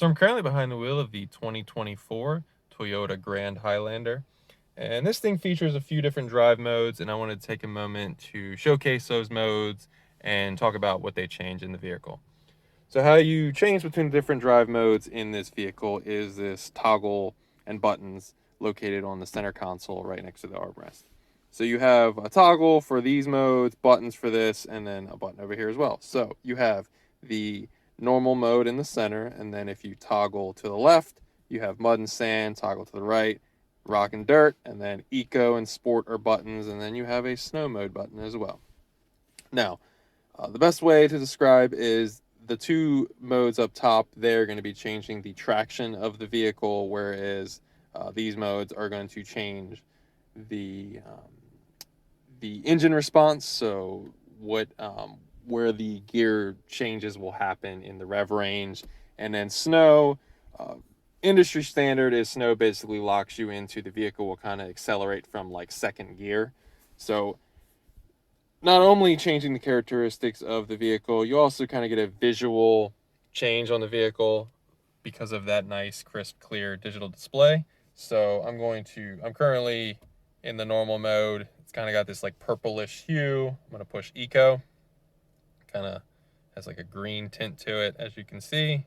So I'm currently behind the wheel of the 2024 Toyota Grand Highlander. And this thing features a few different drive modes, and I want to take a moment to showcase those modes and talk about what they change in the vehicle. So how you change between the different drive modes in this vehicle is this toggle and buttons located on the center console right next to the armrest. So you have a toggle for these modes, buttons for this, and then a button over here as well. So you have the normal mode in the center, and then if you toggle to the left, you have mud and sand, toggle to the right, rock and dirt, and then eco and sport are buttons, and then you have a snow mode button as well. Now, the best way to describe is the two modes up top, they're going to be changing the traction of the vehicle, whereas these modes are going to change the engine response. So what where the gear changes will happen in the rev range, and then snow. Industry standard is snow basically locks you into the vehicle will kind of accelerate from like second gear. So not only changing the characteristics of the vehicle, you also kind of get a visual change on the vehicle because of that nice, crisp, clear digital display. So I'm currently in the normal mode. It's kind of got this like purplish hue. I'm going to push eco. Kind of has like a green tint to it, as you can see.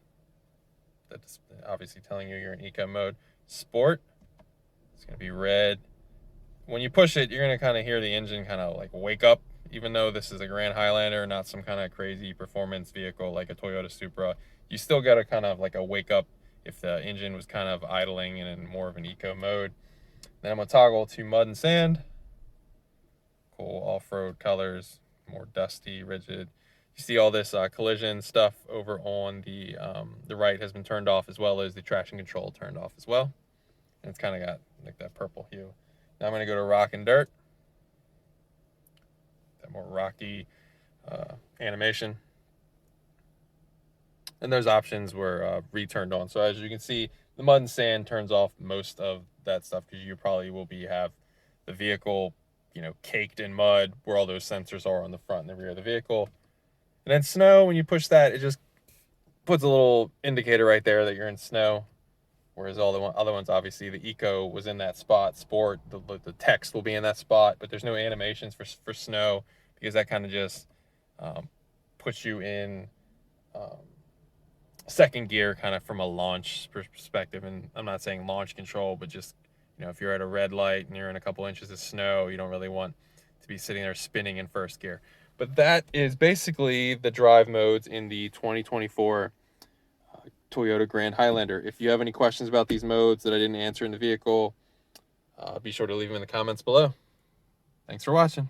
That's obviously telling you you're in eco mode. Sport, it's going to be red. When you push it, you're going to kind of hear the engine kind of like wake up. Even though this is a Grand Highlander, not some kind of crazy performance vehicle like a Toyota Supra, you still got a kind of like a wake up if the engine was kind of idling and in more of an eco mode. Then I'm going to toggle to mud and sand. Cool off-road colors, more dusty, rigid. You see all this collision stuff over on the right has been turned off, as well as the traction control turned off as well. And it's kind of got like that purple hue. Now I'm going to go to rock and dirt. That more rocky animation. And those options were returned on. So as you can see, the mud and sand turns off most of that stuff because you probably will have the vehicle, caked in mud where all those sensors are on the front and the rear of the vehicle. And then snow, when you push that, it just puts a little indicator right there that you're in snow. Whereas all the other ones, obviously, the eco was in that spot. Sport, the text will be in that spot, but there's no animations for snow because that kind of just puts you in second gear kind of from a launch perspective. And I'm not saying launch control, but just, if you're at a red light and you're in a couple inches of snow, you don't really want to be sitting there spinning in first gear. But that is basically the drive modes in the 2024 Toyota Grand Highlander. If you have any questions about these modes that I didn't answer in the vehicle, be sure to leave them in the comments below. Thanks for watching.